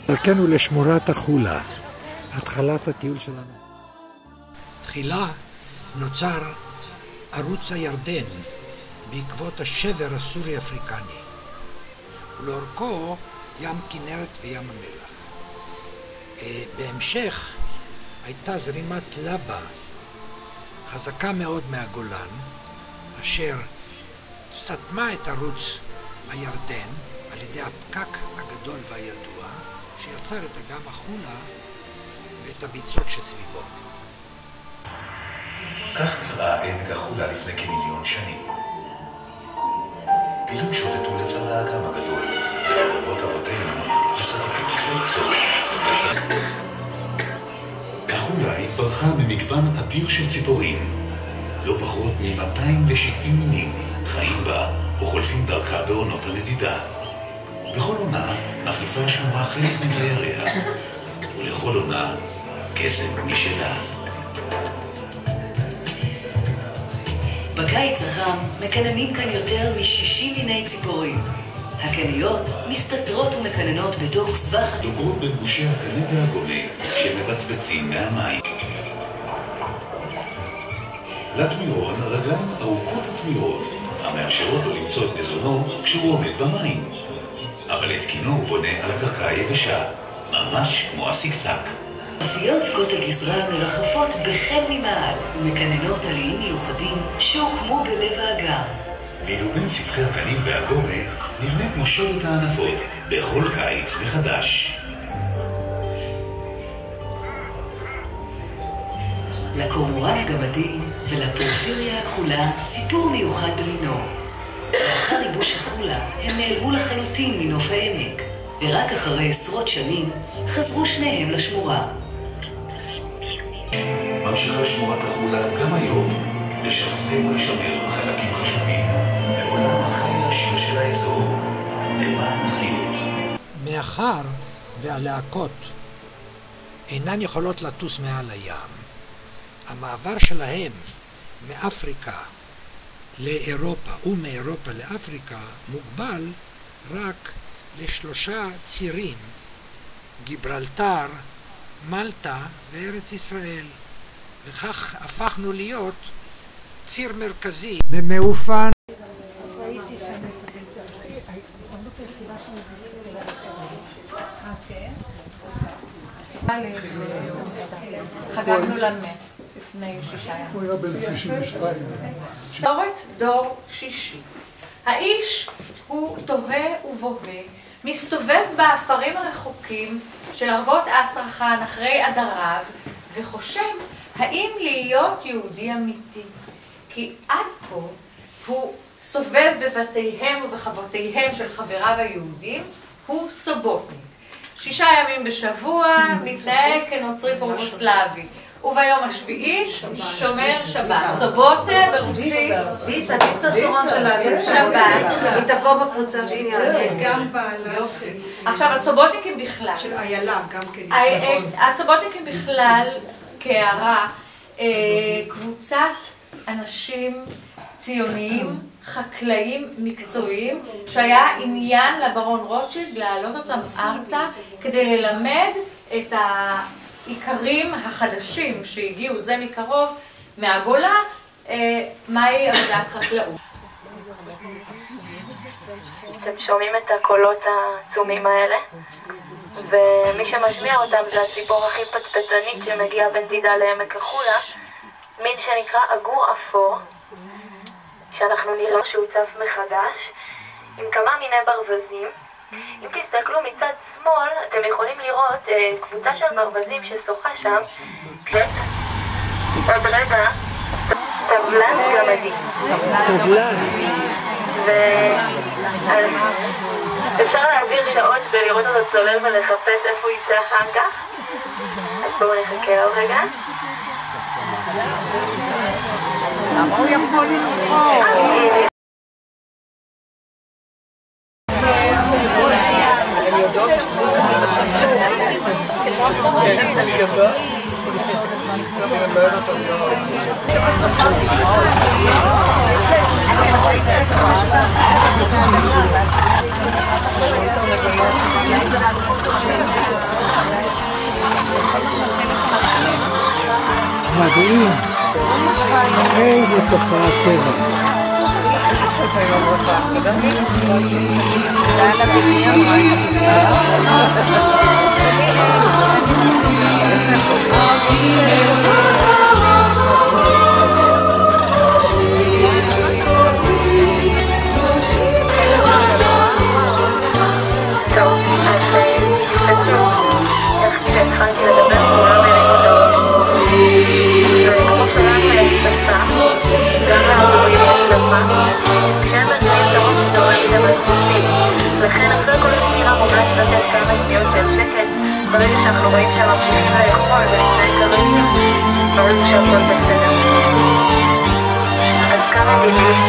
דרכנו לשמורת החולה, התחלת הטיול שלנו. תחילה נוצר ערוץ הירדן בעקבות השבר הסורי-אפריקני, ולאורכו ים כנרת וים המלח. בהמשך הייתה זרימת לבה חזקה מאוד מהגולן, אשר סתמה את ערוץ הירדן על ידי הפקק הגדול והידוע, שיצר את אגם החולה ואת הביצות שסביבו. כך נראה עמק החולה לפני כמיליון שנים. פילים שוטטו לצד האגם הגדול, בעוד אבות אבותינו מסתתים מכלי צור. החולה התברכה במגוון אדיר של ציפורים. לא פחות מ-270 מינים חיים בה וחולפים דרכה בעונות הנדידה. בכל עונה מחליפה השמורה חלק מדייריה, ולכל עונה קסם משלה. בקיץ החם מקננים כאן יותר מ-60 מיני ציפורים. הקניות מסתתרות ומקננות בתוך סבך דוגרות בין גושי הקנה והגונה שמבצבצים מהמים. לתמירון רגליים ארוכות ותמירות המאפשרות לו למצוא את מזונו כשהוא עומד במים. אבל את קינו הוא בונה על הקרקע היבשה, ממש כמו הסגסק. אופיות קוט הגזרה מרחפות בחל ממעל ומקננות על איים מיוחדים שהוקמו בלב האגם. ואילו בין ספחי הקנים והגובה נבנית מושבת הענפות בכל קיץ מחדש. לקורמורן הגמדי ולפורפיריה הכחולה סיפור מיוחד במינו. לאחר ייבוש החולה הם נעלמו לחלוטין מנוף העמק, ורק אחרי עשרות שנים חזרו שניהם לשמורה. ממשיכה שמורת החולה גם היום לשחזר ולשמר חלקים חשובים מעולם החי העשיר של האזור למען החיות. מאחר והלהקות אינן יכולות לטוס מעל הים, המעבר שלהם מאפריקה לאירופה ומאירופה לאפריקה מוגבל רק ל3 צירים: גיברלטר, מלטה וארץ ישראל. וכך הפכנו להיות ציר מרכזי במאופן. חגגנו למת לפני 6 ימים. הוא היה בן 92. מסורת דור שישי. האיש הוא תוהה ובוהה, מסתובב באפרים הרחוקים של ערבות אסטרחן אחרי עדריו, וחושב האם להיות יהודי אמיתי. כי עד כה הוא סובב בבתיהם ובחוותיהם של חבריו היהודים, הוא סובוטניק. 6 ימים בשבוע מתנהג כנוצרי פרובוסלבי, וביום השביעי שומר שבת. סובוטה ברוסית, דיצה שורון של שבת. היא תבוא בקבוצה שנייה. גם בעלה. עכשיו, הסובוטניקים בכלל. של איילה, גם כן. הסובוטניקים בכלל, כהערה, קבוצת אנשים ציוניים, חקלאים מקצועיים, שהיה עניין לברון רוטשילד להעלות אותם ארצה כדי ללמד את העיקרים החדשים שהגיעו זה מקרוב מהגולה, מהי עבודת חקלאות. אתם שומעים את הקולות העצומים האלה? ומי שמשמיע אותם זה הציפור הכי פטפטנית שמגיעה בין דידה לעמק החולה, מין שנקרא עגור אפור, שאנחנו נראה שהוא צף מחדש, עם כמה מיני ברווזים. אם תסתכלו מצד שמאל, אתם יכולים לראות קבוצה של ברווזים ששוחה שם, עוד רגע, טבלן גמדי. טבלן. אפשר להעביר שעות בלראות אותו צולל ולחפש איפה הוא יצא אחר כך. אז בואו נחכה עוד רגע. למה הוא יכול לסחור? אני יודעת אני יודעת אני מדברת על זה מדהים, איזה תופעת טבע. לכן אחרי כל הספירה מומלץ לתת כמה שניות של שקט ברגע שאנחנו רואים שהם ממשיכים לאכול ולפני כרגיל ברור שהכל בסדר. אז כמה דילים,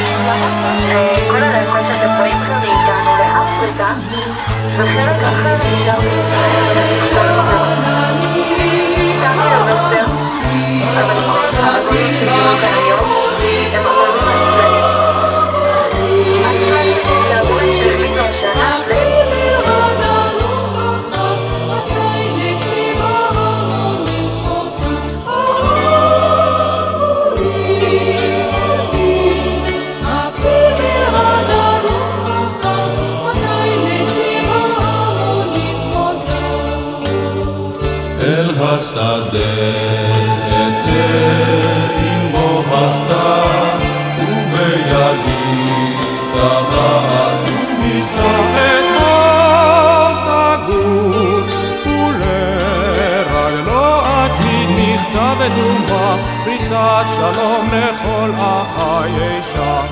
כל הלהקות שאתם רואים כאן מאיתנו לאפריקה וחלק אחר נשאר בישראל ולכל העולם. תמי לבשר, אבל כל העבודות שגיעו כאן היום הם עבודים הנפלאים. אל השדה אצא עמו הסתיו ובידי טבעת ומתלהט בו סגור ולרגלו התמיד נכתב דומה פריסת שלום לכל אחי שם